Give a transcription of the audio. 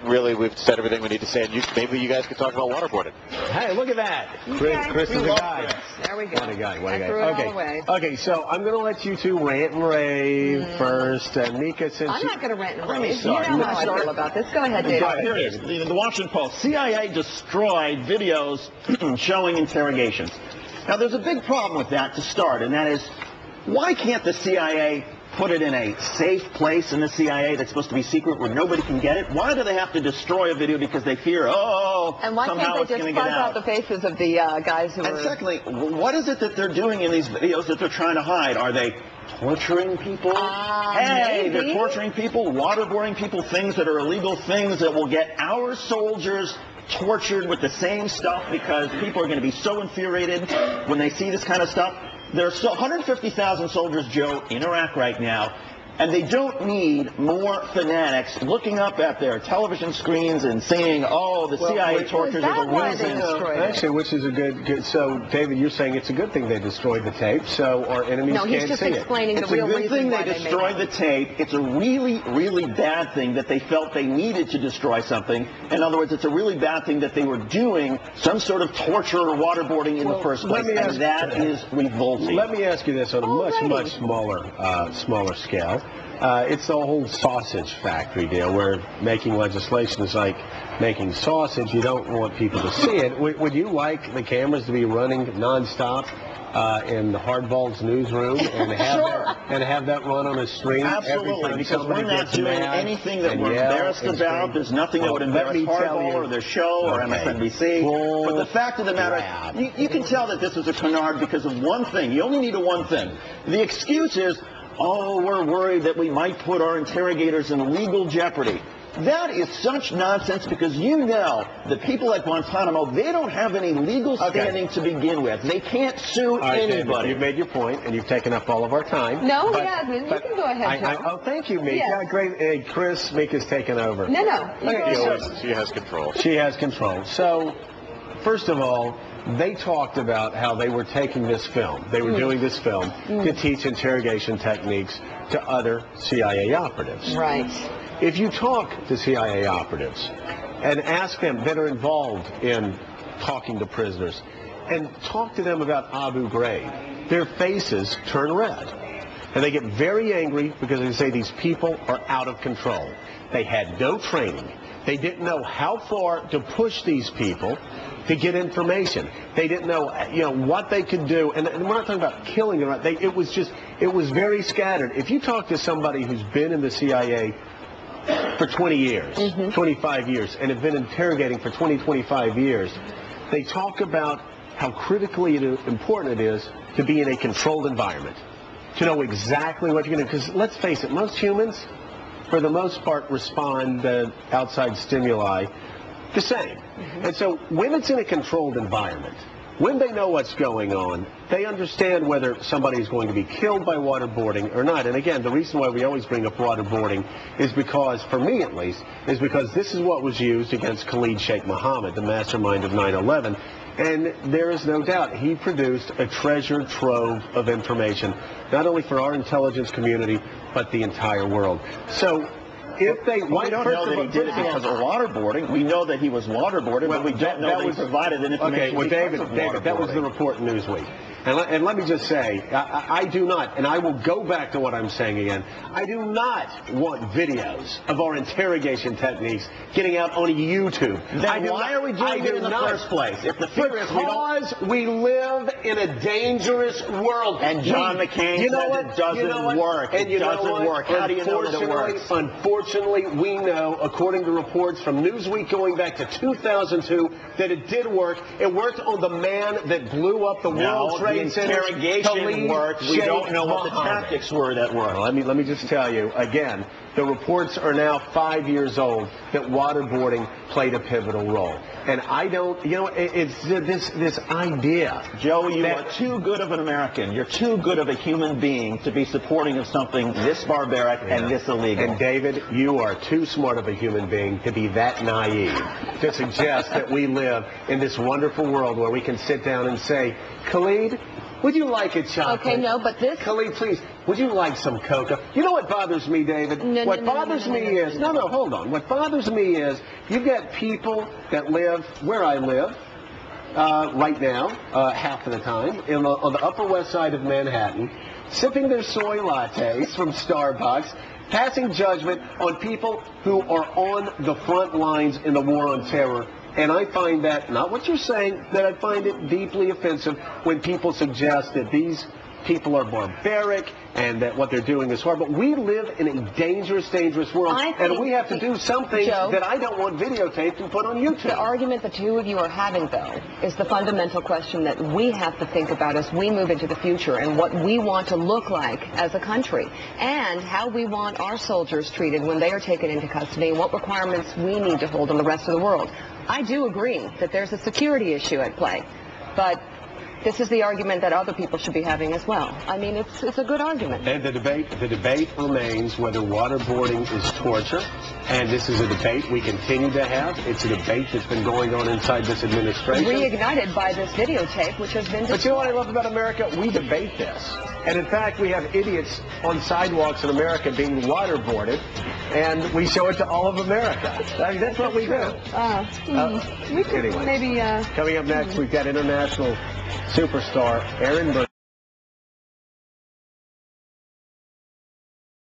Really, we've said everything we need to say, and maybe you guys could talk about waterboarding. Hey, look at that. Chris is a guy. There we go. What a guy. Okay. Okay, so I'm going to let you two rant and rave first. Mika, since I'm not going to rant and rave. sorry. You know how I feel about this. Go ahead, David. Here it is. The Washington Post. CIA destroyed videos showing interrogations. Now, there's a big problem with that to start, and that is, why can't the CIA put it in a safe place in the CIA that's supposed to be secret where nobody can get it? Why do they have to destroy a video because they fear, and why somehow can't they just fuzz out the faces of the guys who And secondly, what is it that they're doing in these videos that they're trying to hide? Are they torturing people? Hey, maybe. they're torturing people, waterboarding people, things that are illegal, things that will get our soldiers tortured with the same stuff because people are going to be so infuriated when they see this kind of stuff. There's 150,000 soldiers, Joe, in Iraq right now, and they don't need more fanatics looking up at their television screens and saying, oh, the CIA tortures are the reason. Actually, which is a good. So, David, you're saying it's a good thing they destroyed the tape, so our enemies can't see it. No, he's just explaining the real reason. It's a good thing they destroyed the tape. It's a really, really bad thing that they felt they needed to destroy something. In other words, it's a really bad thing that they were doing some sort of torture or waterboarding in the first place, and that is revolting. Let me ask you this on a much smaller scale. It's the whole sausage factory deal where making legislation is like making sausage. You don't want people to see it. Would you like the cameras to be running nonstop in the Hardball's newsroom and have that run on a stream? Absolutely, because we're not doing anything that we're embarrassed about. There's nothing that would embarrass Hardball or their show or MSNBC. But the fact of the matter, you can tell that this was a canard because of one thing. You only need one thing. The excuse is, oh, we're worried that we might put our interrogators in legal jeopardy. That is such nonsense because you know the people at Guantanamo, they don't have any legal standing to begin with. They can't sue anybody. David, you've made your point, and you've taken up all of our time. No, he hasn't. You can go ahead, Joe. Thank you, Mika. Yes. Great. Hey, Chris, Mika's taken over. No. She has control. She has control. So, first of all, they talked about how they were taking this film. They were doing this film to teach interrogation techniques to other CIA operatives. Right. If you talk to CIA operatives and ask them that are involved in talking to prisoners and talk to them about Abu Ghraib, their faces turn red. And they get very angry because they say these people are out of control. They had no training. They didn't know how far to push these people to get information. They didn't know, what they could do. And we're not talking about killing them. It was very scattered. If you talk to somebody who's been in the CIA for 20 years, 25 years, and have been interrogating for 20, 25 years, they talk about how critically important it is to be in a controlled environment, to know exactly what you're going to do. Because let's face it, most humans, for the most part, respond to outside stimuli the same. And so when it's in a controlled environment, when they know what's going on, they understand whether somebody is going to be killed by waterboarding or not. And again, the reason why we always bring up waterboarding is because, for me at least, is because this is what was used against Khalid Sheikh Mohammed, the mastermind of 9/11. And there is no doubt he produced a treasure trove of information, not only for our intelligence community, but the entire world. So if they... We don't know that he did it because of waterboarding. We know that he was waterboarded, but we don't know that he provided an information. Okay, well, David, that was the report in Newsweek. And let me just say, I do not, and I will go back to what I'm saying again, I do not want videos of our interrogation techniques getting out on YouTube. Then why are we doing it in the first place? If the fear is because we live in a dangerous world. And John McCain said it doesn't work. It doesn't work. How do you know that it works? Unfortunately, we know, according to reports from Newsweek going back to 2002, that it did work. It worked on the man that blew up the World Trade Center. Interrogation worked. We don't know what the tactics were that worked. Well, let me just tell you again. The reports are now 5 years old that waterboarding played a pivotal role. And I don't, it's this idea. Joe, you are too good of an American. You're too good of a human being to be supporting of something this barbaric and this illegal. And David, you are too smart of a human being to be that naive to suggest that we live in this wonderful world where we can sit down and say, Khalid, would you like a chocolate? Okay, no, but this... Khalid, please, Would you like some cocoa? You know what bothers me, David? What bothers me is, hold on. What bothers me is you get people that live where I live right now, half of the time, on the Upper West Side of Manhattan, sipping their soy lattes from Starbucks, passing judgment on people who are on the front lines in the war on terror. And I find that, not what you're saying, that I find it deeply offensive when people suggest that these people are barbaric and that what they're doing is horrible. We live in a dangerous, dangerous world, and we have to do something that I don't want videotaped and put on YouTube. The argument the two of you are having, though, is the fundamental question that we have to think about as we move into the future and what we want to look like as a country and how we want our soldiers treated when they are taken into custody and what requirements we need to hold on the rest of the world. I do agree that there's a security issue at play, but this is the argument that other people should be having as well. I mean, it's a good argument. And the debate remains whether waterboarding is torture, and this is a debate we continue to have. It's a debate that's been going on inside this administration. Reignited by this videotape, which has been destroyed. But you know what I love about America? We debate this. And in fact, we have idiots on sidewalks in America being waterboarded, and we show it to all of America. I mean, that's what we do. We could maybe... Coming up next, we've got international superstar Aaron Burr.